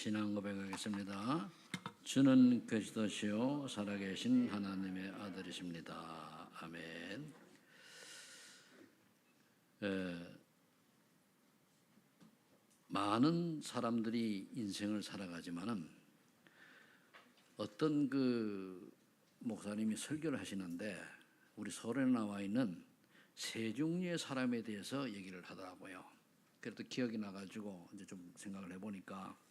신앙 고백하겠습니다. 주는 그리스도시요 살아계신 하나님의 아들이십니다. 아멘. 많은 사람들이 인생을 살아가지만은 어떤 목사님이 설교를 하시는데 우리 서론에 나와 있는 세 종류의 사람에 대해서 얘기를 하더라고요. 그래도 기억이 나가지고 이제 좀 생각을 해보니까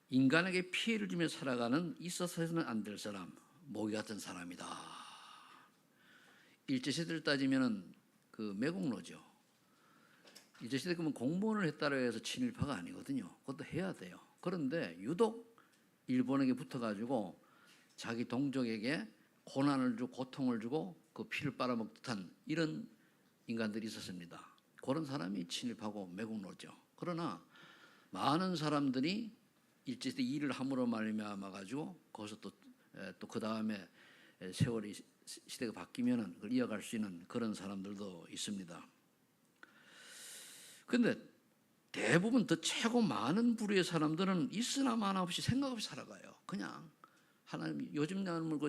인간에게 피해를 주며 살아가는 있어서는 안 될 사람, 모기 같은 사람이다. 일제시대를 따지면은 매국노죠. 일제시대 그러면 공무원을 했다고 해서 친일파가 아니거든요. 그것도 해야 돼요. 그런데 유독 일본에게 붙어가지고 자기 동족에게 고난을 주고 고통을 주고 그 피를 빨아먹 듯한 이런 인간들이 있었습니다. 그런 사람이 친일파고 매국노죠. 그러나 많은 사람들이 일제시대 일을 함으로 말미암아 가지고 거기서 또 그 다음에 세월이 시대가 바뀌면은 그걸 이어갈 수 있는 그런 사람들도 있습니다. 그런데 대부분 더 최고 많은 부류의 사람들은 있으나 마나 없이 생각 없이 살아가요. 그냥 하나님 요즘 나는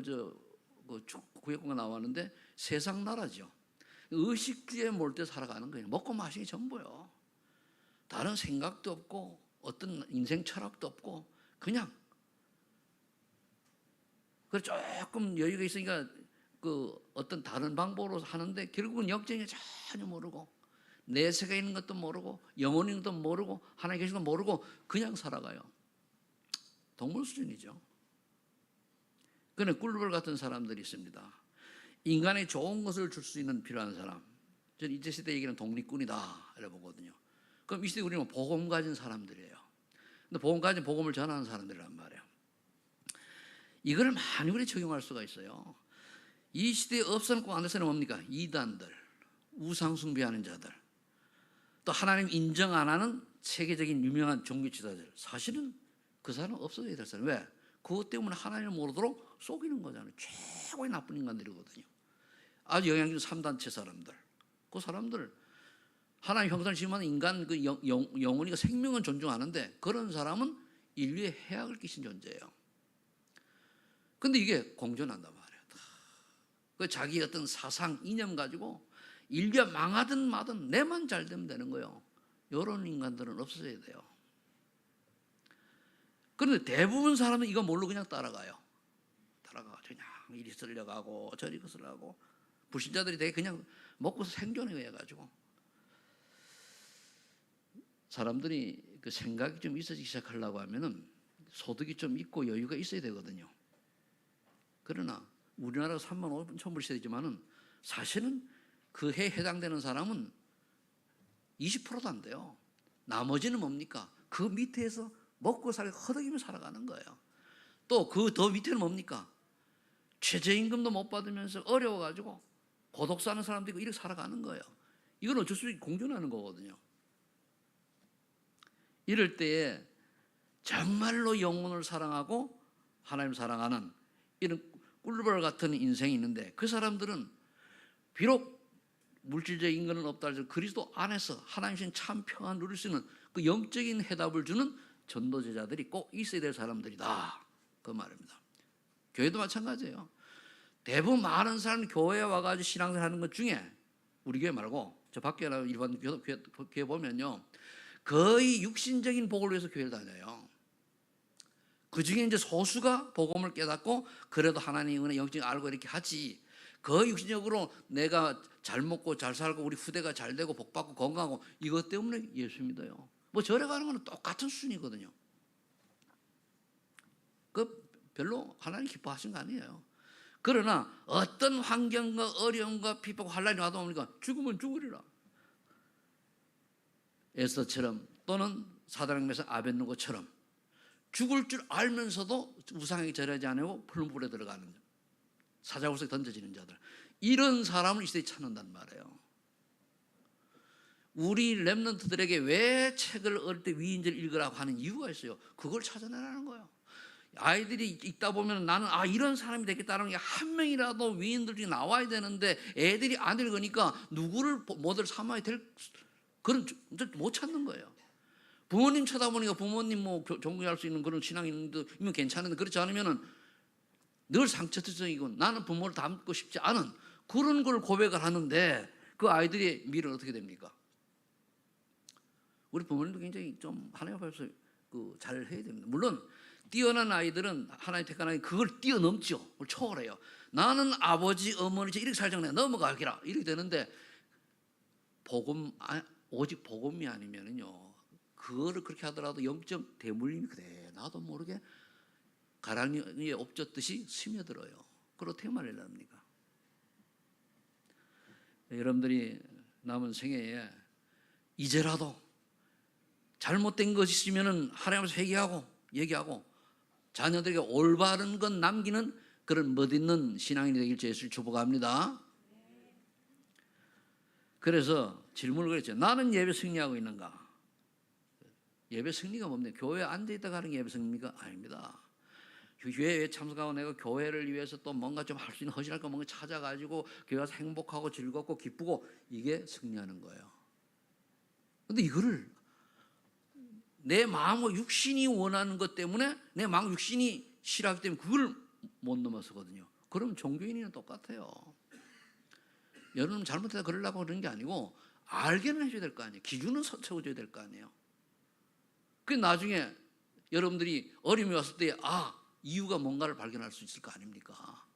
구약공가 나왔는데 세상 나라죠. 의식주의에 몰 때 살아가는 거예요. 먹고 마시기 전부요. 다른 생각도 없고 어떤 인생 철학도 없고 그냥 조금 여유가 있으니까 어떤 다른 방법으로 하는데 결국은 역정이 전혀 모르고 내세가 있는 것도 모르고 영혼이 있는 것도 모르고 하나님 계신 것도 모르고 그냥 살아가요. 동물 수준이죠. 그런데 꿀벌 같은 사람들이 있습니다. 인간에 좋은 것을 줄 수 있는 필요한 사람. 저는 이제 시대 얘기는 독립군이다 이래 보거든요. 그럼 이 시대 우리는 복음 가진 사람들이에요. 근데 복음 가진 복음을 전하는 사람들이란 말이에요. 이걸 많이 우리 적용할 수가 있어요. 이 시대에 없어는 안 돼서는 뭡니까? 이단들, 우상 숭배하는 자들, 또 하나님 인정 안 하는 세계적인 유명한 종교 지도자들. 사실은 그 사람은 없어져야 될 사람. 왜? 그것 때문에 하나님을 모르도록 속이는 거잖아요. 최고의 나쁜 인간들이거든요. 아주 영향력 3단체 사람들. 그 사람들 하나님 형상을 지음하는 인간 영혼이가 생명은 존중하는데 그런 사람은 인류에 해악을 끼친 존재예요. 근데 이게 공존한단 말이에요. 자기 어떤 사상, 이념 가지고 인류가 망하든 마든 내만 잘 되면 되는 거예요. 이런 인간들은 없어져야 돼요. 그런데 대부분 사람은 이거 모르고 그냥 따라가요. 그냥 이리 쓸려가고 저리 쓸려가고 불신자들이 되게 그냥 먹고 생존해 가지고 사람들이 생각이 좀 있어지기 시작하려고 하면은 소득이 좀 있고 여유가 있어야 되거든요. 그러나 우리나라가 3만 5천 불 시대지만은 사실은 그 해에 해당되는 사람은 20%도 안 돼요. 나머지는 뭡니까? 그 밑에서 먹고 살고 허덕이며 살아가는 거예요. 또 그 더 밑에는 뭡니까? 최저임금도 못 받으면서 어려워가지고 고독 사는 사람도 있고 이렇게 살아가는 거예요. 이건 어쩔 수 없이 공존하는 거거든요. 이럴 때에 정말로 영혼을 사랑하고 하나님을 사랑하는 이런 꿀벌 같은 인생이 있는데 그 사람들은 비록 물질적인 것은 없다 해도 그리스도 안에서 하나님의 참 평안 누릴 수 있는 그 영적인 해답을 주는 전도제자들이 꼭 있어야 될 사람들이다. 그 말입니다. 교회도 마찬가지예요. 대부분 많은 사람이 교회에 와가지고 신앙생활 하는 것 중에 우리 교회 말고 저 밖에 일반 교회 보면요. 거의 육신적인 복을 위해서 교회를 다녀요. 그 중에 이제 소수가 복음을 깨닫고 그래도 하나님의 은혜 영적인 알고 이렇게 하지. 거의 육신적으로 내가 잘 먹고 잘 살고 우리 후대가 잘 되고 복받고 건강하고 이것 때문에 예수 믿어요. 절에 가는 건 똑같은 수준이거든요. 별로 하나님 기뻐하신 거 아니에요. 그러나 어떤 환경과 어려움과 핍박 환란이 와도 뭡니까? 죽으면 죽으리라. 에스더처럼 또는 사드락메삭 아벳느고처럼 죽을 줄 알면서도 우상에게 절하지 않고 풀무불에 들어가는 사자굴석에 던져지는 자들, 이런 사람을 이 시대에 찾는단 말이에요. 우리 렘넌트들에게 왜 책을 어릴 때 위인전을 읽으라고 하는 이유가 있어요. 그걸 찾아내라는 거예요. 아이들이 읽다 보면 나는 이런 사람이 되겠다는 게 한 명이라도 위인들 중에 나와야 되는데 애들이 안 읽으니까 누구를 모델 삼아야 될 그런 못 찾는 거예요. 부모님 쳐다보니까 부모님 뭐 존경할 수 있는 그런 신앙이면 괜찮은데 그렇지 않으면은 늘 상처투성이고 나는 부모를 닮고 싶지 않은 그런 걸 고백을 하는데 그 아이들의 미래는 어떻게 됩니까? 우리 부모님도 굉장히 좀 하나님 앞에서 잘 해야 됩니다. 물론 뛰어난 아이들은 하나님 택한 아이 그걸 뛰어넘죠. 그걸 초월해요. 나는 아버지 어머니 이렇게 살자고 내가 넘어가기라 이렇게 되는데 오직 복음이 아니면은요 그거를 그렇게 하더라도 영적 대물림이 그래 나도 모르게 가랑이에 엎졌듯이 스며들어요. 그걸 어떻게 말하려 합니까? 여러분들이 남은 생애에 이제라도 잘못된 것이 있으면은 하나님 앞에서 회개하고 얘기하고 자녀들에게 올바른 것 남기는 그런 멋있는 신앙인이 되길 예수를 축복합니다. 그래서 질문을 그랬죠. 나는 예배 승리하고 있는가? 예배 승리가 뭡니까? 교회에 앉아있다가 하는 게 예배 승리가 아닙니다. 교회에 참석하고 내가 교회를 위해서 또 뭔가 좀 할 수 있는 헌신할 거 뭔가 찾아가지고 교회 가서 행복하고 즐겁고 기쁘고 이게 승리하는 거예요. 근데 이거를 내 마음과 육신이 원하는 것 때문에 내 마음 육신이 싫어하기 때문에 그걸 못 넘어서거든요. 그럼 종교인이랑 똑같아요. 여러분 잘못해서 그러려고 그러는 게 아니고 알게는 해줘야 될 거 아니에요. 기준은 세워줘야 될 거 아니에요. 그 나중에 여러분들이 어려움이 왔을 때 이유가 뭔가를 발견할 수 있을 거 아닙니까?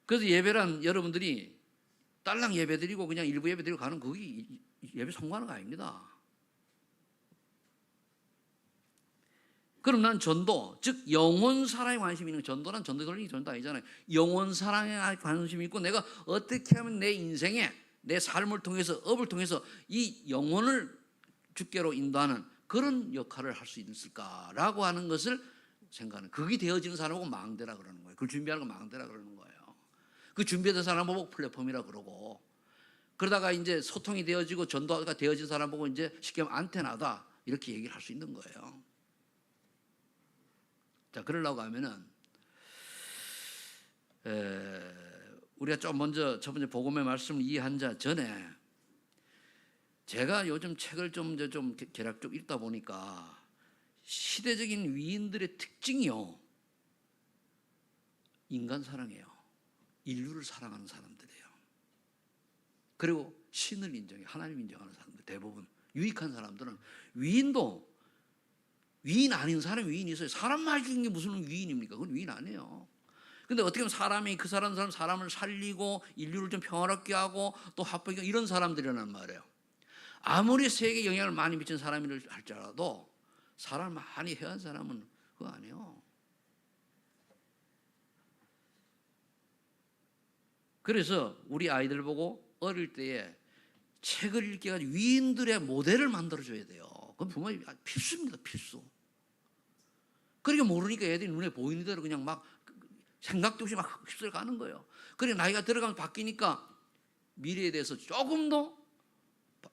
그래서 예배란 여러분들이 딸랑 예배 드리고 그냥 일부 예배 드리고 가는 그게 예배 성공하는 거 아닙니다. 그럼 난 전도, 즉 영혼 사랑에 관심이 있는 전도란 전도 돌리기 전도 아니잖아요. 영혼 사랑에 관심이 있고 내가 어떻게 하면 내 인생에 내 삶을 통해서 업을 통해서 이 영혼을 주께로 인도하는 그런 역할을 할 수 있을까라고 하는 것을 생각하는 그게 되어지는 사람을 보고 망대라 그러는 거예요. 그걸 준비하는 거 망대라 그러는 거예요. 그 준비된 사람 보고 플랫폼이라 그러고 그러다가 이제 소통이 되어지고 전도가 되어진 사람 보고 이제 쉽게 하면 안테나다 이렇게 얘기를 할 수 있는 거예요. 자, 그러려고 하면은 우리가 좀 먼저 첫 번째 복음의 말씀을 이해한 자 전에 제가 요즘 책을 좀 개략적 읽다 보니까 시대적인 위인들의 특징이요 인간 사랑이에요. 인류를 사랑하는 사람들이에요. 그리고 신을 인정해 하나님 인정하는 사람들 대부분 유익한 사람들은 위인도 위인 아닌 사람이 위인이 있어요. 사람 말 죽인 게 무슨 위인입니까? 그건 위인 아니에요. 근데 어떻게 보면 사람이 그 사람을 살리고 인류를 좀 평화롭게 하고 또 화평하게 이런 사람들이란 말이에요. 아무리 세계에 영향을 많이 미친 사람을 할지라도 사람을 많이 해한 사람은 그거 아니에요. 그래서 우리 아이들 보고 어릴 때에 책을 읽게 가지고 위인들의 모델을 만들어줘야 돼요. 그건 부모님이 필수입니다. 필수. 그러니까 모르니까 애들이 눈에 보이는 대로 그냥 막 생각도 없이 막 휩쓸려 가는 거예요. 그러니까 나이가 들어가면 바뀌니까 미래에 대해서 조금 더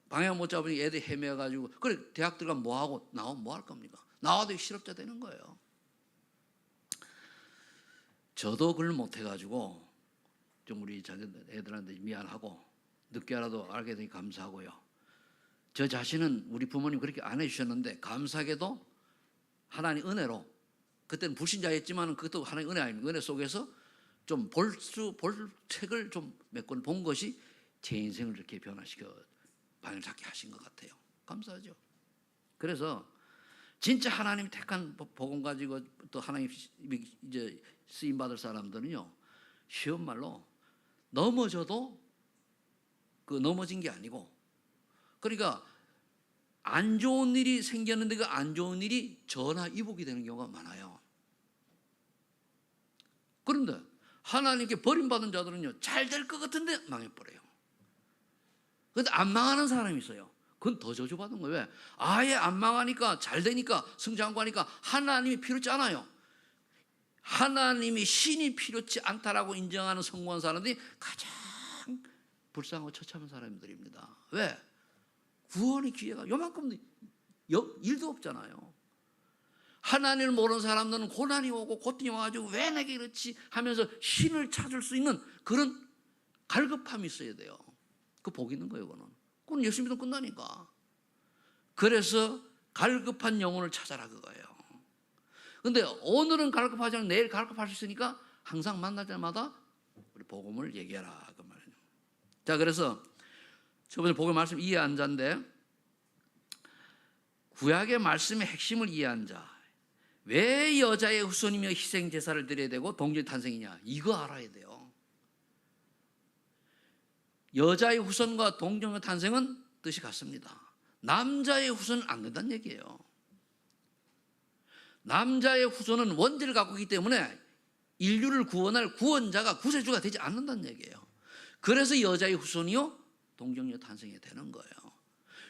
방향 못 잡으니 애들이 헤매가지고 그래 대학 들어가면 뭐하고 나오면 뭐 할 겁니까? 나와도 실업자 되는 거예요. 저도 그걸 못해가지고 좀 우리 애들한테 미안하고 늦게라도 알게 되니 감사하고요. 저 자신은 우리 부모님 그렇게 안 해주셨는데 감사하게도 하나님 은혜로 그때는 불신자였지만 그것도 하나님 은혜 아닙니까? 은혜 속에서 좀 볼 책을 좀 몇 권 본 것이 제 인생을 이렇게 변화시켜 방향을 잡게 하신 것 같아요. 감사하죠. 그래서 진짜 하나님 택한 복음 가지고 또 하나님 이제 쓰임 받을 사람들은요 쉬운 말로 넘어져도 그 넘어진 게 아니고 그러니까 안 좋은 일이 생겼는데 그 안 좋은 일이 전화 이복이 되는 경우가 많아요. 그런데 하나님께 버림받은 자들은요 잘 될 것 같은데 망해버려요. 그런데 안 망하는 사람이 있어요. 그건 더 저주받은 거예요. 왜? 아예 안 망하니까 잘 되니까 성장하고 하니까 하나님이 필요치 않아요. 하나님이 신이 필요치 않다라고 인정하는 성공한 사람들이 가장 불쌍하고 처참한 사람들입니다. 왜? 구원의 기회가 요만큼 일도 없잖아요. 하나님을 모르는 사람들은 고난이 오고 고통이 와가지고 왜 내게 이렇지 하면서 신을 찾을 수 있는 그런 갈급함이 있어야 돼요. 그 복 있는 거예요. 그거는 그건 예수 믿으면 끝나니까. 그래서 갈급한 영혼을 찾아라 그거예요. 근데 오늘은 갈급하지 않고 내일 갈급할 수 있으니까 항상 만날 때마다 우리 복음을 얘기해라 그 말이에요. 자, 그래서 저번에 복음 말씀 이해한 자인데, 구약의 말씀의 핵심을 이해한 자, 왜 여자의 후손이며 희생 제사를 드려야 되고 동정의 탄생이냐, 이거 알아야 돼요. 여자의 후손과 동정의 탄생은 뜻이 같습니다. 남자의 후손은 안 된다는 얘기예요. 남자의 후손은 원죄를 갖고 있기 때문에 인류를 구원할 구원자가 구세주가 되지 않는다는 얘기예요. 그래서 여자의 후손이요 동정녀 탄생이 되는 거예요.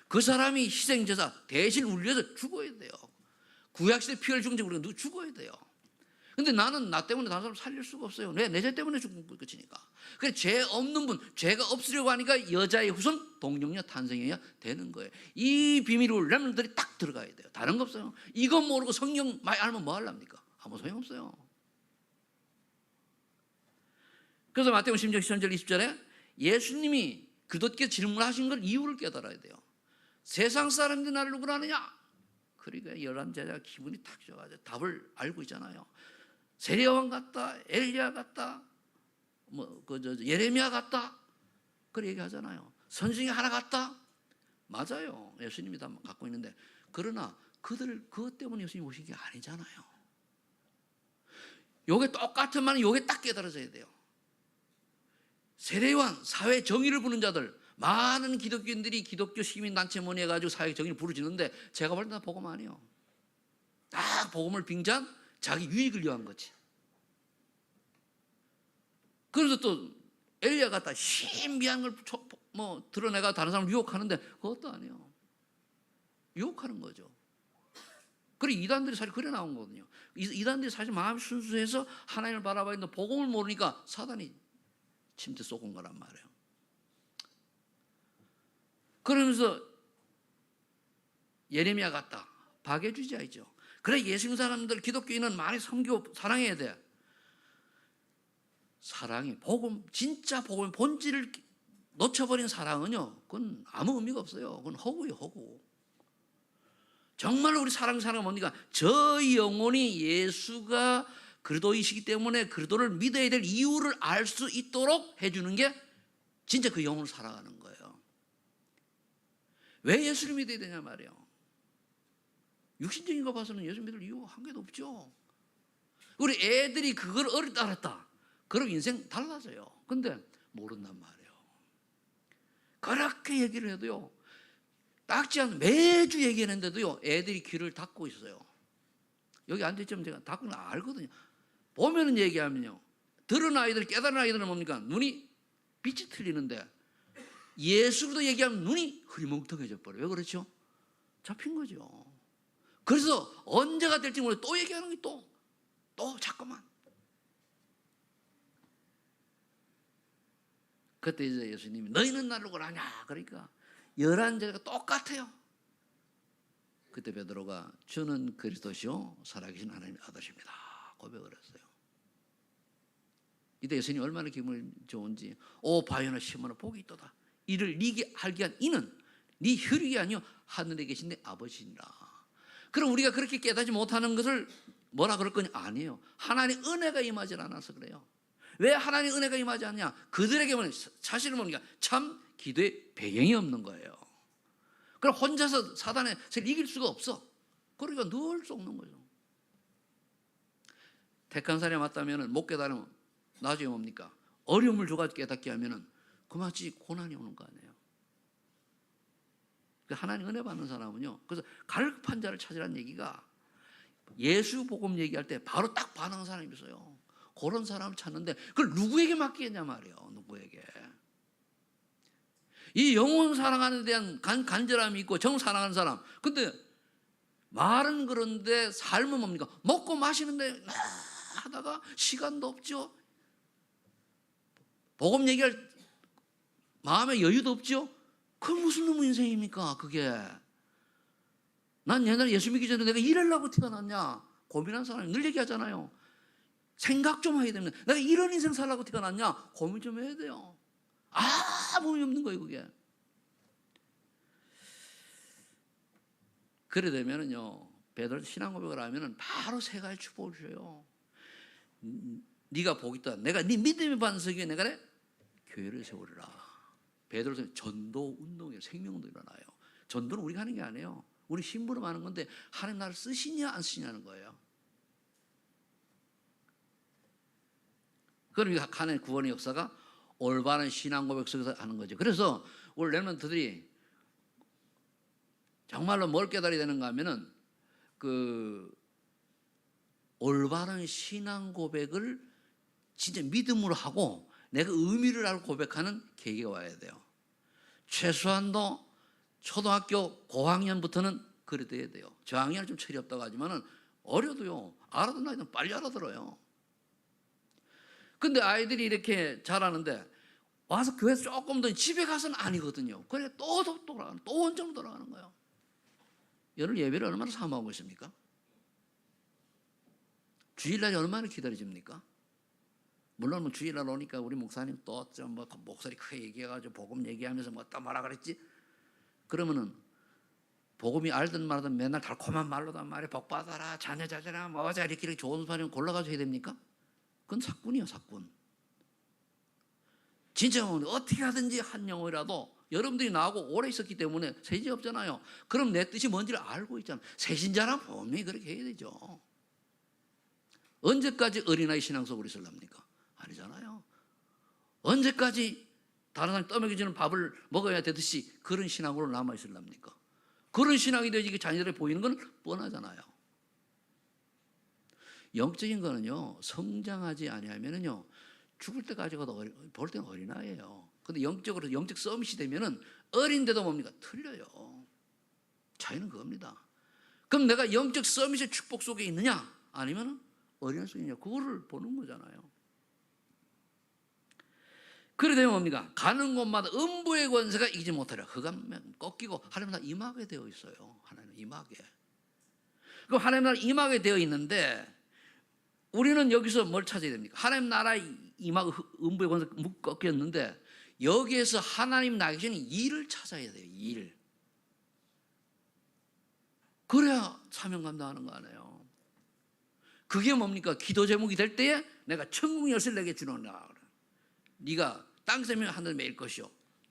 그 사람이 희생제사 대신 우리 위해서 죽어야 돼요. 구약시대 피를 죽은 자 우리가 죽어야 돼요. 근데 나는 나 때문에 다른 사람 살릴 수가 없어요. 내 죄 때문에 죽은 끝이니까. 그래서 죄 없는 분, 죄가 없으려고 하니까 여자의 후손 동정녀 탄생해야 되는 거예요. 이 비밀을 렘넌트들이 딱 들어가야 돼요. 다른 거 없어요. 이거 모르고 성경 많이 알면 뭐 하랍니까? 아무 소용없어요. 그래서 마태복음 16장 13절 20절에 예수님이 그도께 질문하신 걸 이유를 깨달아야 돼요. 세상 사람들이 나를 누구로 아느냐? 그러니까 열한 제자가 기분이 탁 좋아가지고 답을 알고 있잖아요. 세례요한 같다, 엘리야 같다, 예레미야 같다, 그렇게 얘기하잖아요. 선생이 하나 같다, 맞아요. 예수님이 다 갖고 있는데, 그러나 그것 때문에 예수님이 오신 게 아니잖아요. 요게 똑같으면 요게 딱 깨달아져야 돼요. 세례요한, 사회 정의를 부는 자들, 많은 기독교인들이 기독교 시민단체 모니 해가지고 사회 정의를 부르짖는데, 제가 볼 때 다 복음 아니에요. 딱 복음을 빙자한 자기 유익을 위한 거지. 그래서 또 엘리야 같다 신비한 걸 드러내가 다른 사람을 유혹하는데 그것도 아니에요. 유혹하는 거죠. 그리고 이단들이 사실 그래 나온 거거든요. 이단들이 사실 마음이 순수해서 하나님을 바라봐 있는데 복음을 모르니까 사단이 침대 쏘은 거란 말이에요. 그러면서 예레미야 같다, 박애주의자이죠. 그래 예수 믿는 사람들, 기독교인은 많이 섬기고 사랑해야 돼. 사랑이 복음, 진짜 복음 본질을 놓쳐버린 사랑은요, 그건 아무 의미가 없어요. 그건 허구예요, 허구. 정말로 우리 사랑이 뭡니까? 저 영혼이 예수가 그리스도이시기 때문에 그리스도를 믿어야 될 이유를 알 수 있도록 해주는 게 진짜 그 영혼을 살아가는 거예요. 왜 예수를 믿어야 되냐 말이에요. 육신적인 거 봐서는 예수 믿을 이유 한 개도 없죠. 우리 애들이 그걸 어릴 때 알았다, 그럼 인생 달라져요. 근데 모른단 말이에요. 그렇게 얘기를 해도요, 딱지 않은 매주 얘기하는데도요, 애들이 귀를 닫고 있어요. 여기 앉아있으면 제가 닫고 알거든요. 보면은 얘기하면요, 들은 아이들, 깨달은 아이들은 뭡니까? 눈이 빛이 틀리는데 예수로도 얘기하면 눈이 흐리멍텅해져 버려요. 왜 그렇죠? 잡힌 거죠. 그래서 언제가 될지 모르고 또 얘기하는 게 또 자꾸만. 그때 이제 예수님이 너희는 나를 누구로 아냐? 그러니까 11제자가 똑같아요. 그때 베드로가 주는 그리스도시요 살아계신 하나님의 아들이십니다 고백을 했어요. 이때 예수님이 얼마나 기분이 좋은지, 오 바요나 시몬아 복이 있도다. 이를 네게 알게 한 이는 네 혈육이 아니요 하늘에 계신 내 아버지니라. 그럼 우리가 그렇게 깨닫지 못하는 것을 뭐라 그럴 거냐? 아니에요. 하나님의 은혜가 임하지 않아서 그래요. 왜 하나님의 은혜가 임하지 않냐? 그들에게는 사실은 뭡니까? 참 기도의 배경이 없는 거예요. 그럼 혼자서 사단을 이길 수가 없어. 그러니까 늘 속는 거죠. 택한 사람이 맞다면 못 깨달으면 나중에 뭡니까? 어려움을 줘가지고 깨닫게 하면은 그마치 고난이 오는 거 아니에요. 하나님 은혜 받는 사람은요, 그래서 갈급한 자를 찾으라는 얘기가, 예수 복음 얘기할 때 바로 딱 반응하는 사람이 있어요. 그런 사람을 찾는데 그걸 누구에게 맡기겠냐 말이에요. 누구에게. 이 영혼 사랑하는 데 대한 간절함이 있고 정 사랑하는 사람. 근데 말은 그런데 삶은 뭡니까? 먹고 마시는데 하다가 시간도 없죠. 복음 얘기할 마음의 여유도 없죠. 그게 무슨 놈의 인생입니까? 그게. 난 옛날에 예수 믿기 전에 내가 이러려고 태어났냐 고민한 사람이 늘 얘기하잖아요. 생각 좀 해야 됩니다. 내가 이런 인생 살라고 태어났냐 고민 좀 해야 돼요. 아무 의미 없는 거예요 그게. 그래 되면은요, 베드로 신앙 고백을 하면은 바로 세 가지 축복을 줘요. 네가 복 있다. 내가 네 믿음의 반석에 내가 교회를 세우리라. 베드로는 전도 운동이에요. 생명도 일어나요. 전도는 우리가 하는 게 아니에요. 우리 심부름 하는 건데 하나님 나를 쓰시냐 안 쓰시냐는 거예요. 그러니까 하나님 구원의 역사가 올바른 신앙 고백 속에서 하는 거죠. 그래서 우리 렘넌트들이 정말로 뭘 깨달아야 되는가 하면은 올바른 신앙 고백을 진짜 믿음으로 하고 내가 의미를 알고 고백하는 계기가 와야 돼요. 최소한도 초등학교 고학년부터는 그래 돼야 돼요. 저학년은 좀 철이 없다고 하지만은 어려도요, 알아듣는 아이들은 빨리 알아들어요. 근데 아이들이 이렇게 잘하는데 와서 교회에서 조금 더 집에 가서는 아니거든요. 그래 또 돌아가는, 또 원점으로 돌아가는 거예요. 여러분 예배를 얼마나 사모하고 있습니까? 주일날이 얼마나 기다려집니까? 물론 뭐 주일날 오니까 우리 목사님 또 좀 뭐 목소리 크게 얘기해가지고 복음 얘기하면서 뭐 또 뭐라 그랬지? 그러면은 복음이 알든 말든 맨날 달콤한 말로단 말이야. 복 받아라, 자녀 자제라, 뭐자 이렇게 좋은 소리 골라가지고 해야 됩니까? 그건 사꾼이요, 사꾼. 진짜 어떻게 하든지 한 영혼이라도 여러분들이 나하고 오래 있었기 때문에 세지 없잖아요. 그럼 내 뜻이 뭔지를 알고 있잖아요. 세신자란 분명히 그렇게 해야 되죠. 언제까지 어린아이 신앙 속으로 있으랍니까? 아니잖아요. 언제까지 다른 사람이 떠먹여주는 밥을 먹어야 되듯이 그런 신앙으로 남아있으랍니까? 그런 신앙이 되지 자녀들이 보이는 건 뻔하잖아요. 영적인 거는요, 성장하지 아니하면은요, 죽을 때까지도 볼 때는 어린아이예요. 근데 영적으로 영적 서밋이 되면은 어린데도 뭡니까? 틀려요. 차이는 그겁니다. 그럼 내가 영적 서밋의 축복 속에 있느냐? 아니면은 어린아이 속에 있느냐? 그거를 보는 거잖아요. 그래 되면 뭡니까? 가는 곳마다 음부의 권세가 이기지 못하리라. 그가면 꺾이고 하나님 나라 임하게 되어 있어요. 하나님 임하게. 그럼 하나님 나라 임하게 되어 있는데 우리는 여기서 뭘 찾아야 됩니까? 하나님 나라 임하고 음부의 권세가 꺾였는데 여기에서 하나님 나에게 주는 일을 찾아야 돼요. 일. 그래야 사명 감당하는 거 아니에요. 그게 뭡니까? 기도 제목이 될 때에 내가 천국 열쇠를 내게 주노라. 네가 땅에서 하늘 매일 것이요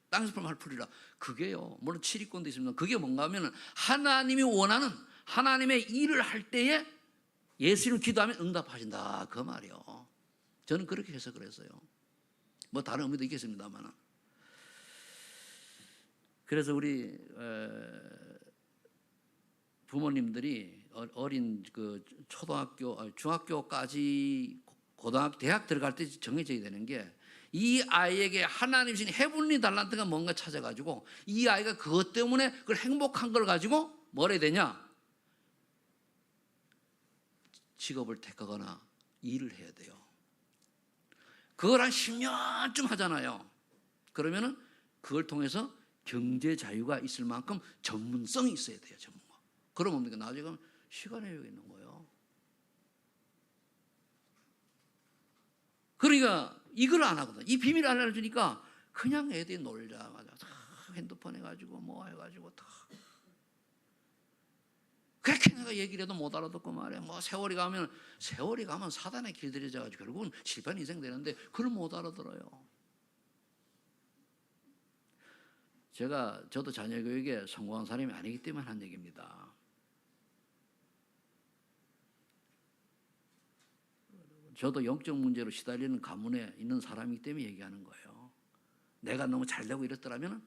땅에서 풀면 풀이라. 그게요, 물론 치리권도 있습니다. 그게 뭔가 하면 하나님이 원하는 하나님의 일을 할 때에 예수님 기도하면 응답하신다, 그 말이요. 저는 그렇게 해석을 했어요. 뭐 다른 의미도 있겠습니다만. 그래서 우리 부모님들이 어린 그 초등학교, 중학교까지 고등학교, 대학 들어갈 때 정해져야 되는 게 이 아이에게 하나님 주신 헤븐리 달란트가 뭔가 찾아가지고 이 아이가 그것 때문에 그걸 행복한 걸 가지고 뭘 해야 되냐? 직업을 택하거나 일을 해야 돼요. 그걸 한 10년쯤 하잖아요. 그러면은 그걸 통해서 경제 자유가 있을 만큼 전문성이 있어야 돼요. 전문가. 그럼 뭡니까? 나중에 가면 시간의 여유가 있는 거예요. 그러니까 이걸 안 하거든. 이 비밀을 안 알려주니까 그냥 애들이 놀자마자 다 핸드폰 해가지고 뭐 해가지고 다 그렇게 내가 얘기를 해도 못 알아듣고 말이야. 뭐 세월이 가면 사단의 길들이 져가지고 결국은 실패한 인생 되는데 그걸 못 알아들어요. 저도 자녀 교육에 성공한 사람이 아니기 때문에 한 얘기입니다. 저도 영적 문제로 시달리는 가문에 있는 사람이기 때문에 얘기하는 거예요. 내가 너무 잘 되고 이랬더라면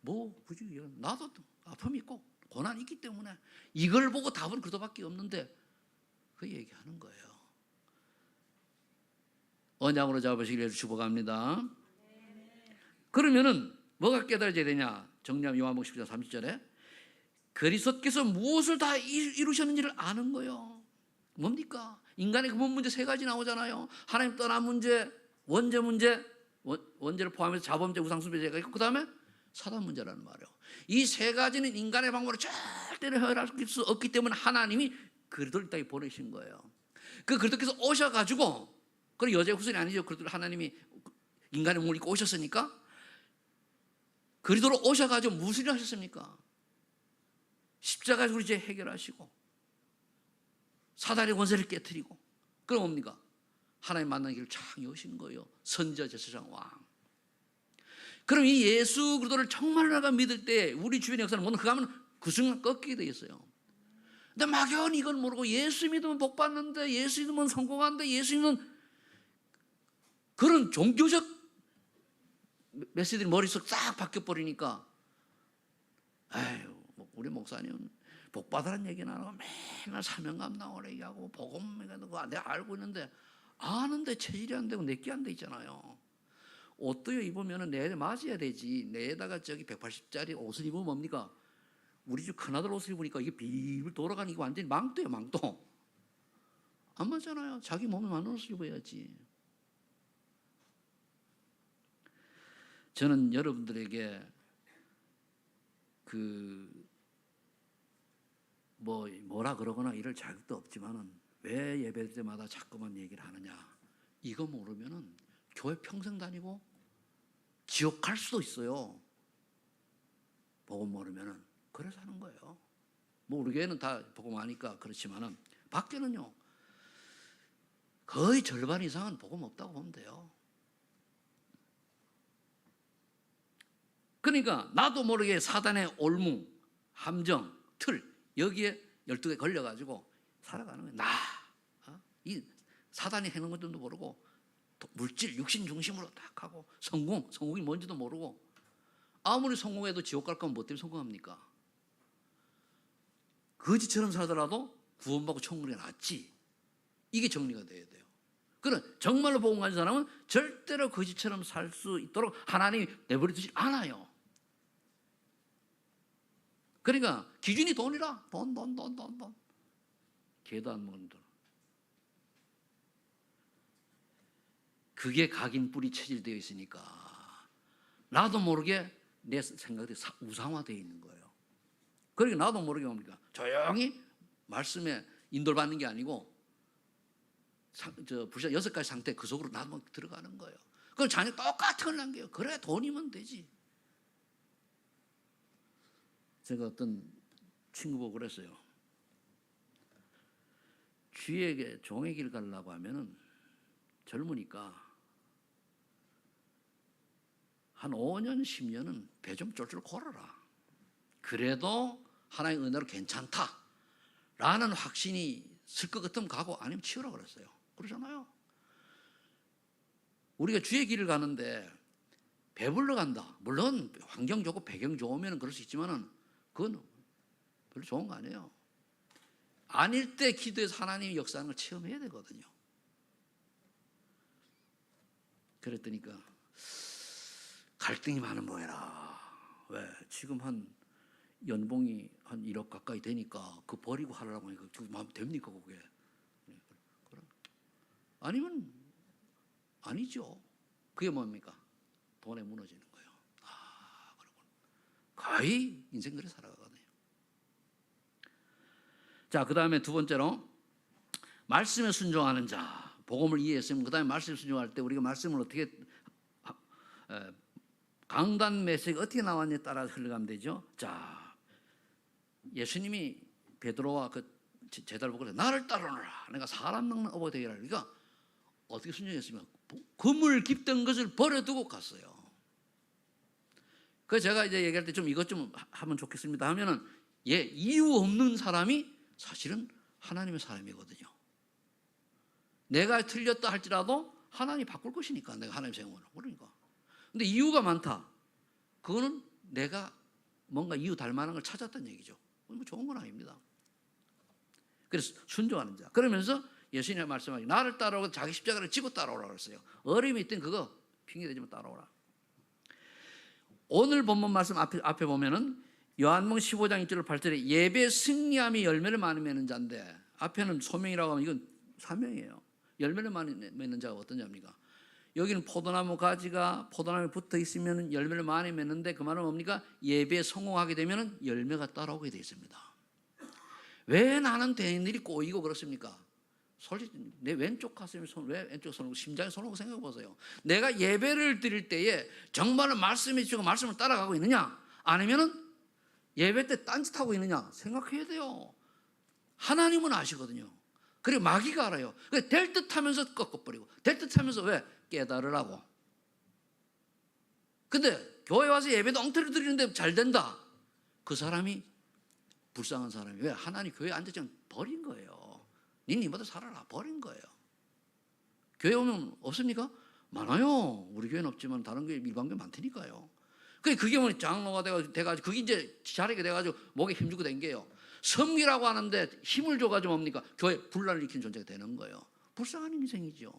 뭐 굳이 나도 아픔이 있고 고난이 있기 때문에 이걸 보고 답은 그도밖에 없는데 그 얘기하는 거예요. 언약으로 잡으시기를 축복합니다. 그러면은 뭐가 깨달아져야 되냐? 정리하면 요한복음 10장 30절에 그리스도께서 무엇을 다 이루셨는지를 아는 거예요. 뭡니까? 인간의 근본 문제 세 가지 나오잖아요. 하나님 떠난 문제, 원죄 문제, 원죄를 포함해서 자범죄, 우상숭배죄가 있고 그 다음에 사단 문제라는 말이에요. 이 세 가지는 인간의 방법으로 절대로 해결할 수 없기 때문에 하나님이 그리스도를 이 땅에 보내신 거예요. 그 그리스도께서 오셔가지고, 그리고 여자의 후손이 아니죠. 그리스도 하나님이 인간의 몸을 입고 오셨으니까 그리스도로 오셔가지고 무슨 일을 하셨습니까? 십자가에서 우리 죄 해결하시고 사단의 권세를 깨뜨리고, 그럼 뭡니까? 하나님 만나는 길을 쫙 여시는 거예요. 선지자, 제사장, 왕. 그럼 이 예수 그리스도를 정말 내가 믿을 때 우리 주변의 역사는 뭐는 그거 하면 그 순간 꺾이게 돼 있어요. 근데 막연히 이건 모르고 예수 믿으면 복 받는데, 예수 믿으면 성공한데, 예수 믿으면, 그런 종교적 메시지들이 머릿속 싹 바뀌어버리니까, 아유, 우리 목사님은 복 받으라는 얘기는 안 하고 맨날 사명감 나오라 얘기하고 복음 얘기하고, 내가 알고 있는데 아는데 체질이 안 되고 내게 안 돼 있잖아요. 옷도 입으면 내일 맞아야 되지. 내에다가 저기 180짜리 옷을 입으면 뭡니까? 우리 집 큰아들 옷을 입으니까 이게 비빌 돌아가는, 이거 완전히 망토예요, 망토. 안 맞잖아요. 자기 몸에 맞는 옷을 입어야지. 저는 여러분들에게 뭐라 그러거나 이럴 자격도 없지만은 왜 예배 때마다 자꾸만 얘기를 하느냐. 이거 모르면은 교회 평생 다니고 지옥 갈 수도 있어요. 복음 모르면은. 그래서 하는 거예요. 뭐 우리 교회는 다 복음 아니까 그렇지만은 밖에는요 거의 절반 이상은 복음 없다고 보면 돼요. 그러니까 나도 모르게 사단의 올무, 함정, 틀, 여기에 12개 걸려가지고 살아가는 거예요. 이 사단이 해놓은 것도 모르고 물질, 육신 중심으로 딱 하고, 성공이 뭔지도 모르고, 아무리 성공해도 지옥 갈 거면 뭐 때문에 성공합니까? 거지처럼 살더라도 구원받고 천국에 낫지. 이게 정리가 돼야 돼요. 그럼 정말로 복음 가진 사람은 절대로 거지처럼 살 수 있도록 하나님이 내버려 두지 않아요. 그러니까 기준이 돈이라. 돈. 개도 안 먹는 돈. 그게 각인 뿌리 체질되어 있으니까 나도 모르게 내 생각이 우상화되어 있는 거예요. 그러니까 나도 모르게 뭡니까? 조용히 말씀에 인도를 받는 게 아니고 불신 6가지 상태 그 속으로 나도 들어가는 거예요. 그럼 자녀 똑같은 걸 남겨요. 그래 돈이면 되지. 제가 어떤 친구 보고 그랬어요. 쥐에게 종의 길 가려고 하면은 젊으니까 한 5년, 10년은 배 좀 쫄쫄 걸어라. 그래도 하나님의 은혜로 괜찮다라는 확신이 쓸 것 같으면 가고, 아니면 치우라 그랬어요. 그러잖아요. 우리가 주의 길을 가는데 배불러 간다. 물론 환경 좋고 배경 좋으면 그럴 수 있지만은 그건 별로 좋은 거 아니에요. 아닐 때 기도해서 하나님이 역사하는 걸 체험해야 되거든요. 그랬더니까 갈등이 많은 모양이라. 왜? 지금 연봉이 한 1억 가까이 되니까 그 버리고 하려고 하니까 그 마음 됩니까 그게? 아니면 아니죠. 그게 뭡니까? 돈에 무너지는 거예요. 그러고 거의 인생 그래 살아가거든요. 자, 그 다음에 두 번째로 말씀에 순종하는 자. 복음을 이해했으면 그 다음에 말씀에 순종할 때 우리가 말씀을 어떻게 강단 메시지가 어떻게 나왔냐에 따라 흘러가면 되죠. 자, 예수님이 베드로와 그 제자를 보고 나를 따르노라. 내가 사람 낚는 어부 되리라. 그러니까 어떻게 순종했으면 그물 깊던 것을 버려두고 갔어요. 그래서 제가 이제 얘기할 때 좀 이것 좀 하면 좋겠습니다 하면은 이유 없는 사람이 사실은 하나님의 사람이거든요. 내가 틀렸다 할지라도 하나님이 바꿀 것이니까, 내가 하나님 생각을 모르니까. 근데 이유가 많다. 그거는 내가 뭔가 이유 달 만한 걸 찾았다는 얘기죠. 뭐 좋은 건 아닙니다. 그래서 순종하는 자. 그러면서 예수님의 말씀하기 나를 따라오고 자기 십자가를 지고 따라오라고 그랬어요. 어려움이 있든 그거 핑계대지만 따라오라. 오늘 본문 말씀 앞에 보면은 요한복음 15장 1절 8절에 예배 승리함이 열매를 많이 맺는 자인데, 앞에는 소명이라고 하면 이건 사명이에요. 열매를 많이 맺는 자가 어떤 자입니까? 여기는 포도나무 가지가 포도나무에 붙어 있으면 열매를 많이 맺는데, 그 말은 뭡니까? 예배에 성공하게 되면 열매가 따라오게 되어 있습니다. 왜 나는 되는 일이 꼬이고 그렇습니까? 솔직히 내 왼쪽 가슴에 왜 왼쪽 손을 심장에 손을 놓고 생각해 보세요. 내가 예배를 드릴 때에 정말로 말씀해 주고 말씀을 따라가고 있느냐? 아니면은 예배 때 딴짓하고 있느냐 생각해야 돼요. 하나님은 아시거든요. 그리고 마귀가 알아요. 될 듯하면서 꺾어버리고 될 듯하면서 왜? 깨달으라고. 근데 교회 와서 예배도 엉터리 드리는데 잘 된다. 그 사람이 불쌍한 사람이 왜? 하나님 교회에 앉았지만 버린 거예요. 니보다 살아라 버린 거예요. 교회 오면 없습니까? 많아요. 우리 교회는 없지만 다른 교회 일반 교회 많다니까요. 그게 뭐 장로가 돼가지고 그게 이제 자리가 돼가지고 목에 힘주고 댕겨요. 섬기라고 하는데 힘을 줘가지고 뭡니까? 교회 분란을 일으키는 존재가 되는 거예요. 불쌍한 인생이죠.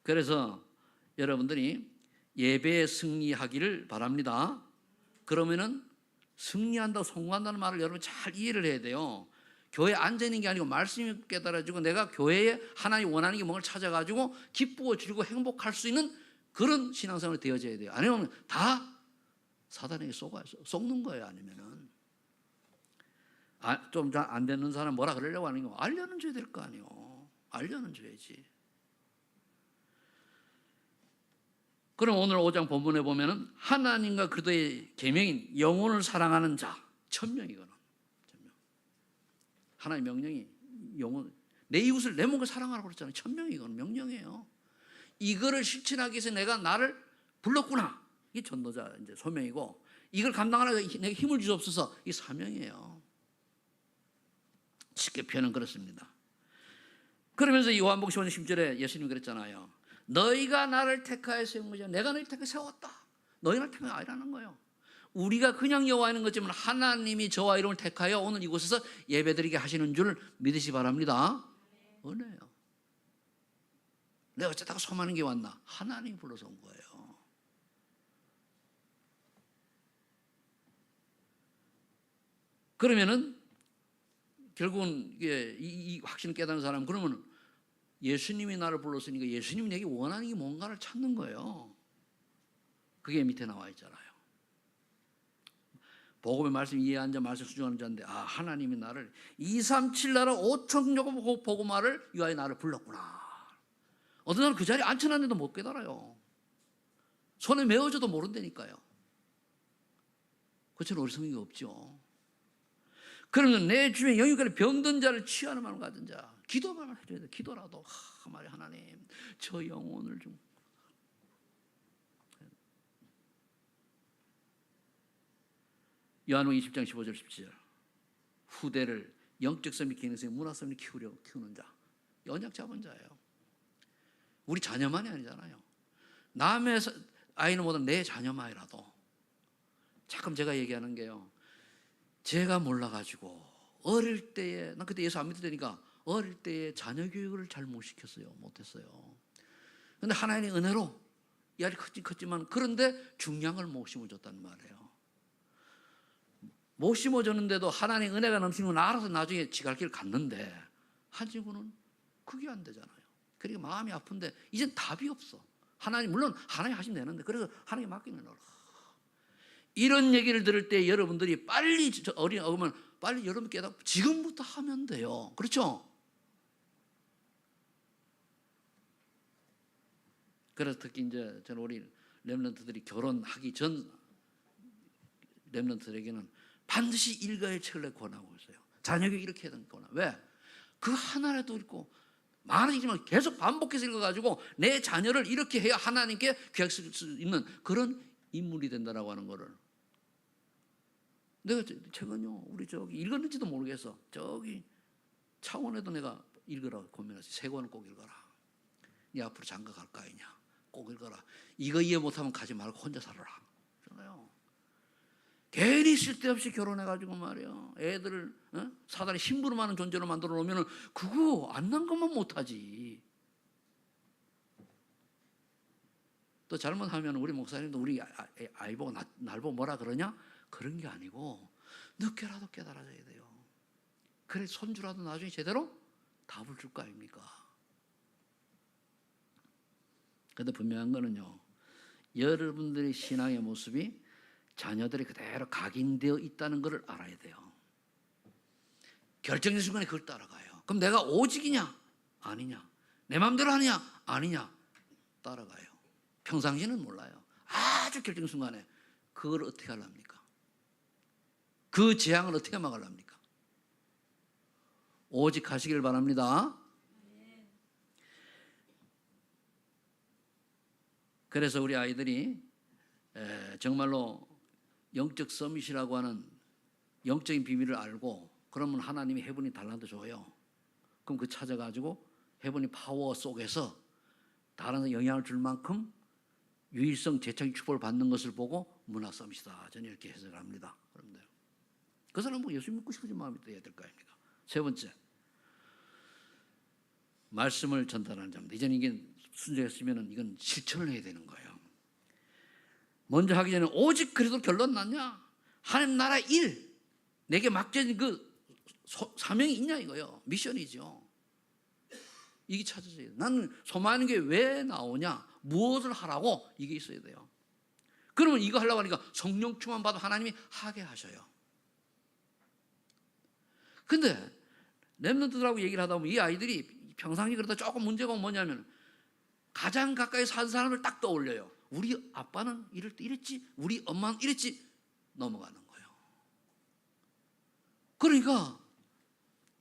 그래서 여러분들이 예배에 승리하기를 바랍니다. 그러면은 승리한다고 성공한다는 말을 여러분 잘 이해를 해야 돼요. 교회에 앉아있는 게 아니고 말씀이 깨달아지고 내가 교회에 하나님이 원하는 게 뭔가를 찾아가지고 기쁘고 즐기고 행복할 수 있는 그런 신앙생활이 되어져야 돼요. 아니면 다 사단에게 속는 거예요. 아니면은 좀 잘 안 되는 사람 뭐라 그러려고 하는 거 알려는 줘야 될 거 아니에요. 알려는 줘야지. 그럼 오늘 5장 본문에 보면은 하나님과 그리스도의 계명인 영혼을 사랑하는 자 1000명이거든. 하나님의 명령이 영혼, 내 이웃을 내 몸을 사랑하라고 그랬잖아요. 1000명이거든. 명령이에요. 이거를 실천하기 위해서 내가 나를 불렀구나. 이게 전도자 이제 소명이고, 이걸 감당하라고 내가 힘을 주옵소서. 이 사명이에요. 쉽게 표현은 그렇습니다. 그러면서 요한복음 15장 10절에 예수님이 그랬잖아요. 너희가 나를 택하여 세운 거지 내가 너희를 택하여 세웠다. 너희 나를 택하여 아니라는 거예요. 우리가 그냥 여호와는 거지만 하나님이 저와 이름을 택하여 오늘 이곳에서 예배드리게 하시는 줄 믿으시 바랍니다. 은혜요. 내가 어쩌다가 소망하는 게 왔나? 하나님이 불러서 온 거예요. 그러면은 결국은 이게 이 확신을 깨닫는 사람은 그러면 예수님이 나를 불렀으니까 예수님이 내게 원하는 게 뭔가를 찾는 거예요. 그게 밑에 나와 있잖아요. 복음의 말씀 이해 안 자, 말씀 수정하는 자인데 하나님이 나를 237 나라 5천조 복음화를 위하여 나를 불렀구나. 어떤 사람은 그 자리에 앉혀놨는데도 못 깨달아요. 손에 메어져도 모른다니까요. 그처럼 우리 성경이 없죠. 그러면 내 주변에 영육간에 병든 자를 치유하는 마음을 가진 자, 기도만 해줘야 돼. 기도라도 말이야 하나님 저 영혼을 좀. 요한복음 20장 15절 17절 후대를 영적 성이 기능성 문화성을 키우는 자, 언약 잡은 자예요. 우리 자녀만이 아니잖아요. 남의 아이는 못한 내 자녀만이라도. 가끔 제가 얘기하는 게요, 제가 몰라가지고 어릴 때에, 난 그때 예수 안 믿으니까 어릴 때에 자녀 교육을 잘 못 시켰어요. 못했어요. 근데 하나님의 은혜로 이 아이 컸지만 그런데 중요한 걸 못 심어줬단 말이에요. 못 심어줬는데도 하나님의 은혜가 넘치면 알아서 나중에 지갈 길을 갔는데 한 친구는 그게 안 되잖아요. 그러니까 마음이 아픈데 이젠 답이 없어. 하나님, 물론 하나님 하시면 되는데 그래서 하나님 맡기는 거라. 이런 얘기를 들을 때 여러분들이 빨리 어린 어머면 빨리 여러분 깨닫고 지금부터 하면 돼요. 그렇죠? 그래서 특히 이제 저는 우리 렘넌트들이 결혼하기 전 렘넌트들에게는 반드시 일가의 책을 권하고 있어요. 자녀교육 이렇게 해야 되거나. 왜? 그 하나라도 읽고 많으지만 계속 반복해서 읽어가지고 내 자녀를 이렇게 해야 하나님께 귀하실 수 있는 그런 인물이 된다라고 하는 거를. 내가 최근요 우리 저기 읽었는지도 모르겠어. 저기 창원에도 내가 읽으라고 고민했어. 세 권을 꼭 읽어라. 네 앞으로 장가 갈 거 아니냐. 꼭 읽어라. 이거 이해 못하면 가지 말고 혼자 살아라. 그러잖아요. 괜히 쓸데없이 결혼해가지고 말이야. 애들을 사단이 심부름하는 존재로 만들어 놓으면 그거 안 난 것만 못하지. 또 잘못하면 우리 목사님도 우리 아이 보고 날 보고 뭐라 그러냐? 그런 게 아니고 늦게라도 깨달아져야 돼요. 그래 손주라도 나중에 제대로 답을 줄 거 아닙니까? 그런데 분명한 거는요, 여러분들의 신앙의 모습이 자녀들이 그대로 각인되어 있다는 것을 알아야 돼요. 결정적인 순간에 그걸 따라가요. 그럼 내가 오직이냐? 아니냐? 내 마음대로 하느냐? 아니냐? 따라가요. 평상시는 몰라요. 아주 아주 결정 순간에 그걸 어떻게 하려합니까? 그 재앙을 어떻게 막으려합니까? 오직 하시길 바랍니다. 그래서 우리 아이들이 정말로 영적 서밋이라고 하는 영적인 비밀을 알고 그러면 하나님이 해분이 달란트 줘요. 그럼 그 찾아가지고 해분이 파워 속에서 다른 영향을 줄 만큼 유일성 재창 축복을 받는 것을 보고 문화 서밋이다. 저는 이렇게 해석을 합니다. 여러분들. 그 사람은 뭐 예수 믿고 싶은 마음이 돼야 될 거 아닙니까? 세 번째, 말씀을 전달하는 자입니다. 이제는 이게 순종했으면 이건 실천을 해야 되는 거예요. 먼저 하기 전에 오직 그래도 결론 났냐? 하나님 나라 일 내게 맡겨진 그 사명이 있냐 이거요. 미션이죠. 이게 찾아져야 돼요. 나는 소망하는 게 왜 나오냐? 무엇을 하라고? 이게 있어야 돼요. 그러면 이거 하려고 하니까 성령 충만 받아 하나님이 하게 하셔요. 근데 렘넌트들하고 얘기를 하다 보면 이 아이들이 평상시 그러다 조금 문제가 뭐냐면 가장 가까이 산 사람을 딱 떠올려요. 우리 아빠는 이럴 때 이랬지, 우리 엄마는 이랬지, 넘어가는 거예요. 그러니까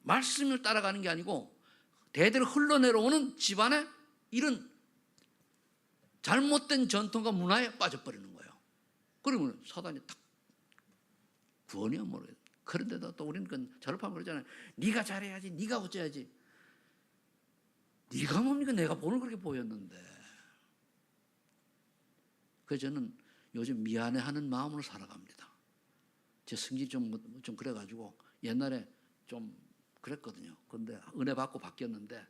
말씀을 따라가는 게 아니고 대대로 흘러내려오는 집안의 이런 잘못된 전통과 문화에 빠져버리는 거예요. 그러면 사단이 딱 구원이야 뭐래. 그런데도 또 우리는 저를파면 그러잖아요. 네가 잘해야지, 네가 어째야지. 네가 뭡니까? 내가 오늘 그렇게 보였는데. 그래서 저는 요즘 미안해하는 마음으로 살아갑니다. 제 성질이 좀 그래가지고 옛날에 좀 그랬거든요. 그런데 은혜 받고 바뀌었는데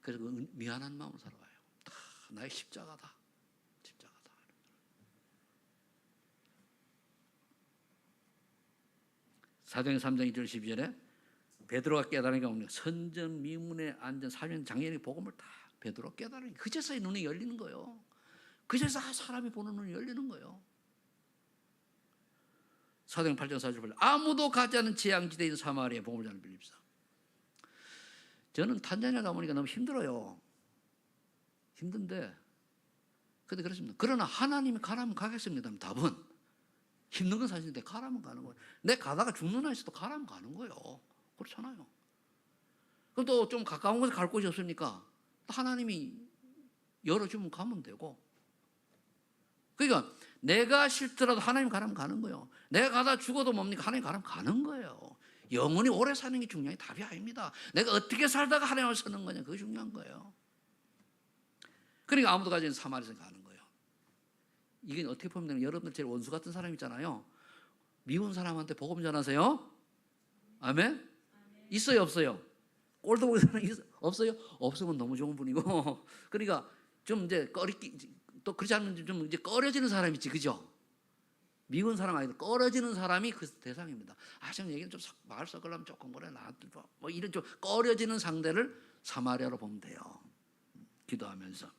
그래서 미안한 마음으로 살아가요. 다 나의 십자가다. 십자가다. 사도행 3장 2절 12절에 베드로가 깨달으니까 선전 미문에 앉은 사면 장년의 복음을 다 베드로 깨달으니까 그제서야 눈이 열리는 거예요. 그제서 사람이 보는 눈이 열리는 거예요. 사도행 8장 4절 아무도 가지 않은 재앙지대인 사마리아에 복음을 전하는 빌립사. 저는 탄자니아 가보니까 너무 힘들어요. 힘든데 근데 그렇습니다. 그러나 하나님이 가라면 가겠습니다. 답은 힘든 건 사실인데 가라면 가는 거예요. 내 가다가 죽는 한 있어도 가라면 가는 거예요. 그렇잖아요. 그럼 또 좀 가까운 곳에 갈 곳이 없으니까 하나님이 열어주면 가면 되고. 그러니까 내가 싫더라도 하나님 가라면 가는 거예요. 내가 가다 죽어도 뭡니까? 하나님 가라면 가는 거예요. 영원히 오래 사는 게 중요한 게 답이 아닙니다. 내가 어떻게 살다가 하나님을 쓰는 거냐 그게 중요한 거예요. 그러니까 아무도 가지 않는 사마리아에 가는 거예요. 이게 어떻게 보면 여러분들 제일 원수 같은 사람 있잖아요. 미운 사람한테 복음 전하세요. 아멘? 있어요 없어요? 꼴도 보기 사람 없어요? 없으면 너무 좋은 분이고 그러니까 좀 이제 또 그렇지 않으면 좀 이제 꺼려지는 사람이 있지, 그죠? 미운 사람 아니고 꺼려지는 사람이 그 대상입니다. 좀 얘기는 좀 말 섞으려면 조금 그래 나한테 뭐 이런 좀 꺼려지는 상대를 사마리아로 보면 돼요. 기도하면서.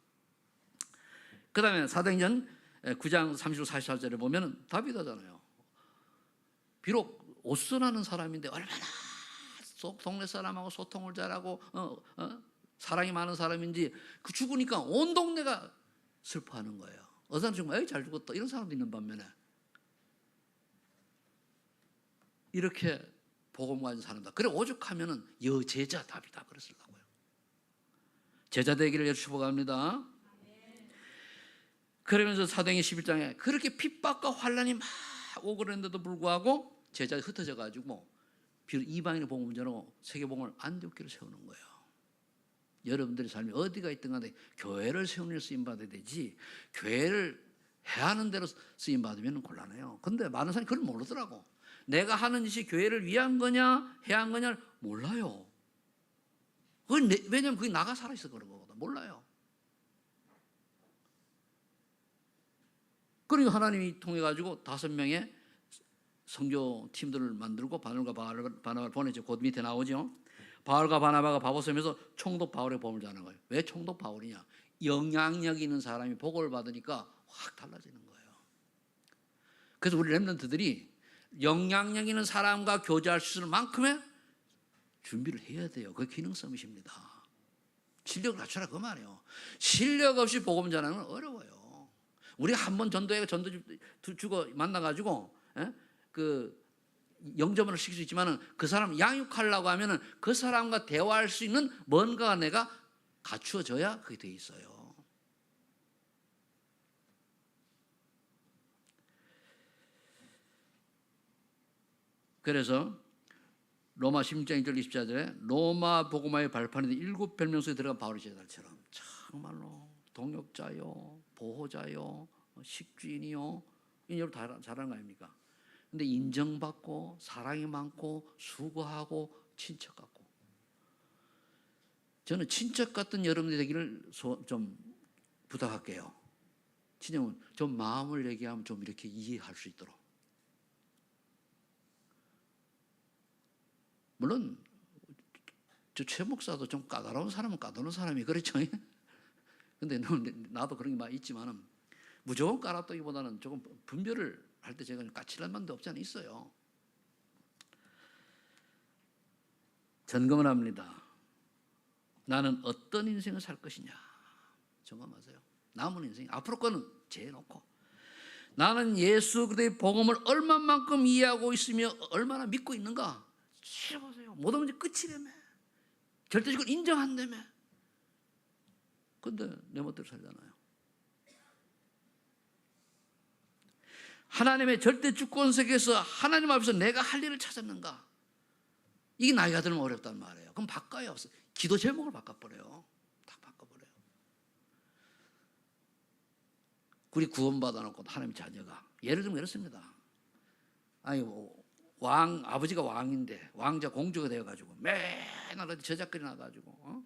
그 다음에 사도행전 9장 30절 44절에 보면 다윗하잖아요. 비록 오순하는 사람인데 얼마나 동네 사람하고 소통을 잘하고 사랑이 많은 사람인지 그 죽으니까 온 동네가 슬퍼하는 거예요. 어느 사람 죽으면 에이 잘 죽었다 이런 사람도 있는 반면에 이렇게 복음 가진 사람다. 그래 오죽하면은 여제자 답이다 그랬을까고요. 제자 되기를 축복합니다. 그러면서 사도행전 11장에 그렇게 핍박과 환난이 막 오고 그랬는데도 불구하고 제자가 흩어져 가지고 비록 이방인의 복음을 전하고 세계복음을 안디옥교를 세우는 거예요. 여러분들의 삶이 어디가 있든 간에 교회를 세우는 데 쓰임받아야 되지 교회를 해야 하는 대로 쓰임받으면 곤란해요. 근데 많은 사람이 그걸 모르더라고. 내가 하는 짓이 교회를 위한 거냐 해야 한 거냐를 몰라요. 왜냐하면 그게 나가 살아있어 그런 거거든. 몰라요. 그러니까 하나님이 통해 가지고 5명의 선교 팀들을 만들고 바울과 바나바를 보내죠. 곧 밑에 나오죠. 바울과 바나바가 바보섬에서 총독 바울의 복음을 전하는 거예요. 왜 총독 바울이냐? 영향력 있는 사람이 복음을 받으니까 확 달라지는 거예요. 그래서 우리 렘넌트들이 영향력 있는 사람과 교제할 수 있을 만큼의 준비를 해야 돼요. 그게 기능 서밋입니다. 실력을 갖춰라 그 말이에요. 실력 없이 복음 전하는 건 어려워요. 우리가 한 번 전도 주고 만나가지고 그 영접을 시킬 수 있지만은 그 사람 양육하려고 하면은 그 사람과 대화할 수 있는 뭔가가 내가 갖추어져야 그게 돼 있어요. 그래서 로마 16장 1절 24절에 로마 복음화의 발판에 7 별명소에 들어간 바울의 제자들처럼 정말로 동역자요, 보호자요, 식주인이요, 여러분 다 잘하는 거 아닙니까? 근데 인정받고 사랑이 많고 수고하고 친척 같고, 저는 친척 같은 여러분들이 되기를 좀 부탁할게요. 친형은 좀 마음을 얘기하면 좀 이렇게 이해할 수 있도록. 물론 저 최 목사도 좀 까다로운 사람은 까다로운 사람이 그렇죠. 근데 나도 그런 게 많이 있지만은 무조건 까다롭다기보다는 조금 분별을 할 때 제가 까칠한 면도 없지 않아 있어요. 점검을 합니다. 나는 어떤 인생을 살 것이냐 점검하세요. 남은 인생 앞으로 거는 재놓고 나는 예수 그리스도의 복음을 얼마만큼 이해하고 있으며 얼마나 믿고 있는가 보세요. 모든 문제 끝이라며, 절대적으로 인정한다며. 근데 내 멋대로 살잖아요. 하나님의 절대 주권 세계에서 하나님 앞에서 내가 할 일을 찾았는가? 이게 나이가 들면 어렵단 말이에요. 그럼 바꿔요. 기도 제목을 바꿔버려요. 딱 바꿔버려요. 우리 구원받아놓고 하나님의 자녀가 예를 들면 이렇습니다. 아니 아버지가 왕인데 왕자 공주가 되어가지고 맨날 저작거리 나가지고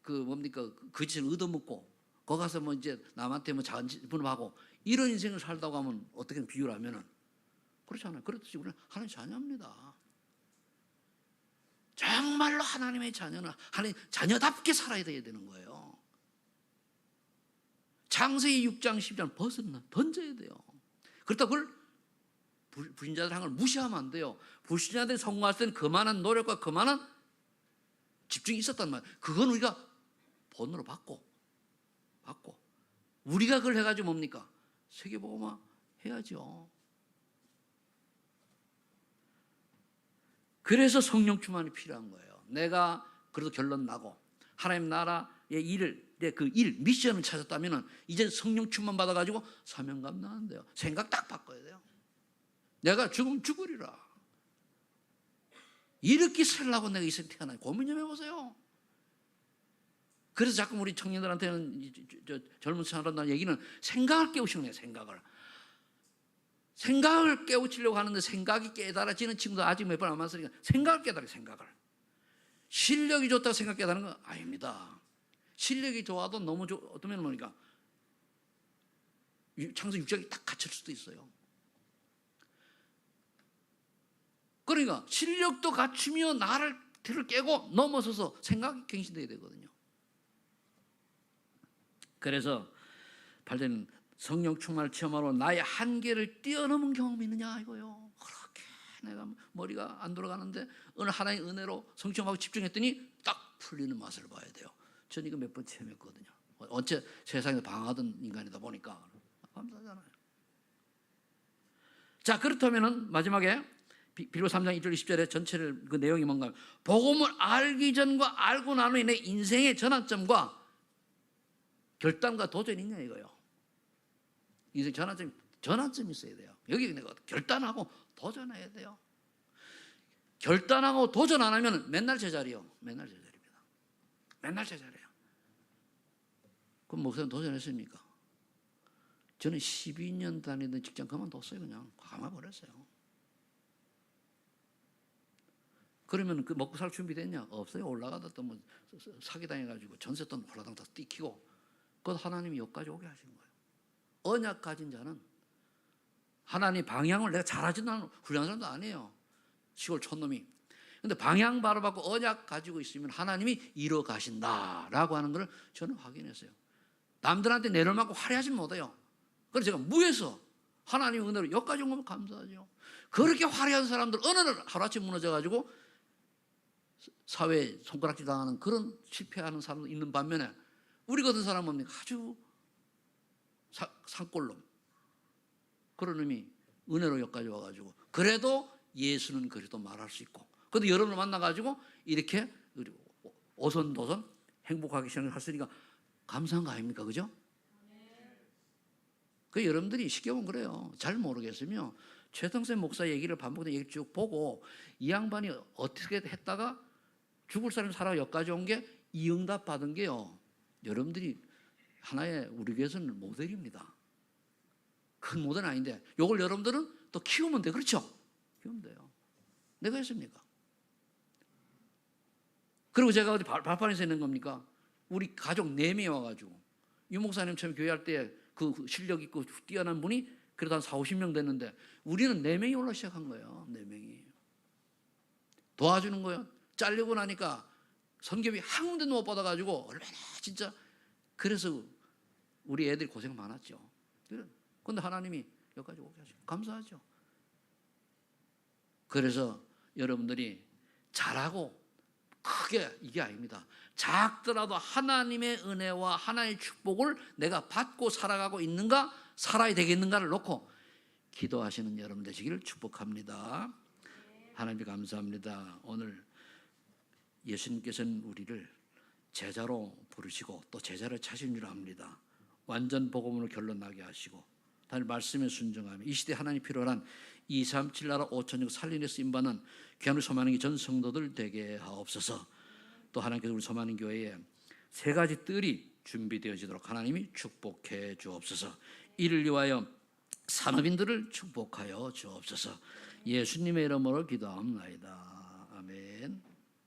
그 뭡니까 그 짓을 얻어먹고 거기 가서 뭐 이제 남한테 뭐 자원분업하고 이런 인생을 살다고 하면 어떻게 비유를 하면은 그렇잖아요. 그렇듯이 우리는 하나님의 자녀입니다. 정말로 하나님의 자녀는 하나님 자녀답게 살아야 되는 거예요. 창세기 6장 10장 던져야 돼요. 그렇다고 그걸 불신자들 한 걸 무시하면 안 돼요. 불신자들이 성공할 때는 그만한 노력과 그만한 집중이 있었단 말이에요. 그건 우리가 본으로 받고 우리가 그걸 해가지고 뭡니까? 세계복음화 해야죠. 그래서 성령 충만이 필요한 거예요. 내가 그래도 결론 나고 하나님 나라의 일을 미션을 찾았다면 이제 성령 충만 받아가지고 사명 감당한대요. 생각 딱 바꿔야 돼요. 내가 죽으면 죽으리라. 이렇게 살라고 내가 이 세상에 태어나니 고민 좀 해보세요. 그래서 자꾸 우리 청년들한테는 젊은 사람들 얘기는 생각을 깨우치는 거예요. 생각을 깨우치려고 하는데 생각이 깨달아지는 친구도 아직 몇 번 안 만났으니까 생각을 깨달아요. 생각을. 실력이 좋다고 생각 깨달은 건 아닙니다. 실력이 좋아도 너무 어떤 면은 뭐니까 창세기 6장이 딱 갇힐 수도 있어요. 그러니까 실력도 갖추며 나를 깨고 넘어서서 생각이 갱신돼야 되거든요. 그래서 발된 성령 충만을 체험하러 나의 한계를 뛰어넘은 경험이 있느냐 이거요. 그렇게 내가 머리가 안 돌아가는데 어느 하나의 은혜로 성취하고 집중했더니 딱 풀리는 맛을 봐야 돼요. 저는 이거 몇 번 체험했거든요. 어째 세상에 방황하던 인간이다 보니까 감사하잖아요. 자, 그렇다면은 마지막에 빌립보 3장 1절 20절에 전체를 그 내용이 뭔가 복음을 알기 전과 알고 난 후에 내 인생의 전환점과 결단과 도전이 있냐 이거요. 인생 전환점이 있어야 돼요. 여기 내가 결단하고 도전해야 돼요. 결단하고 도전 안 하면 맨날 제자리요. 맨날 제자리입니다. 맨날 제자리예요. 그럼 목사님 도전했습니까? 저는 12년 다니던 직장 그만뒀어요. 그냥 감아버렸어요. 그러면 그 먹고 살 준비됐냐? 없어요. 올라가다 또 뭐 사기당해가지고 전세돈 홀라당 다 띠키고 그것 하나님이 여기까지 오게 하신 거예요. 언약 가진 자는 하나님 방향을 내가 잘하지도 않은 훌륭한 사람도 아니에요. 시골 촌놈이. 근데 방향 바로 받고 언약 가지고 있으면 하나님이 이뤄 가신다라고 하는 걸 저는 확인했어요. 남들한테 내려맞고 화려하지 못해요. 그래서 제가 무에서 하나님의 은혜로 여기까지 온 거면 감사하죠. 그렇게 화려한 사람들 어느 날 하루아침 무너져가지고 사회에 손가락질 당하는 그런 실패하는 사람도 있는 반면에 우리 같은 사람은 아주 산골놈. 그런 놈이 은혜로 여기까지 와가지고 그래도 예수는 그래도 말할 수 있고 그래도 여러분을 만나가지고 이렇게 오손도손 행복하게 생각했으니까 감사한 거 아닙니까? 그죠? 그 여러분들이 쉽게 보면 그래요. 잘 모르겠으면 최성세 목사 얘기를 반복된 얘기를 쭉 보고 이 양반이 어떻게 했다가 죽을 사람 살아 여기까지 온 게 이 응답 받은 게요. 여러분들이 하나의 우리 교회에서는 모델입니다. 큰 모델은 아닌데 이걸 여러분들은 또 키우면 돼. 그렇죠? 키우면 돼요. 내가 했습니까? 그리고 제가 어디 발판에서 있는 겁니까? 우리 가족 4명이 와가지고 유 목사님 처음 교회할 때 그 실력 있고 뛰어난 분이 그래도 한 4, 50명 됐는데 우리는 4명이 올라 시작한 거예요. 4명이. 도와주는 거예요. 잘리고 나니까 선교비 한 군데도 못 받아가지고 얼마나 진짜 그래서 우리 애들이 고생 많았죠. 그런데 하나님이 여기까지 오게 하시고 감사하죠. 그래서 여러분들이 잘하고 크게 이게 아닙니다. 작더라도 하나님의 은혜와 하나님의 축복을 내가 받고 살아가고 있는가 살아야 되겠는가를 놓고 기도하시는 여러분 되시기를 축복합니다. 하나님 감사합니다. 오늘 예수님께서는 우리를 제자로 부르시고 또 제자를 찾으신 줄 압니다. 완전 복음으로 결론 나게 하시고 하나님 말씀에 순종하며 이 시대에 하나님 필요한 237 나라 5천국 살리는 쓰임받는 귀한 우리 소만인 전 성도들 되게 하옵소서. 또 하나님께서 우리 소만인 교회에 3가지 뜰이 준비되어지도록 하나님이 축복해 주옵소서. 이를 위하여 산업인들을 축복하여 주옵소서. 예수님의 이름으로 기도합니다. 아멘.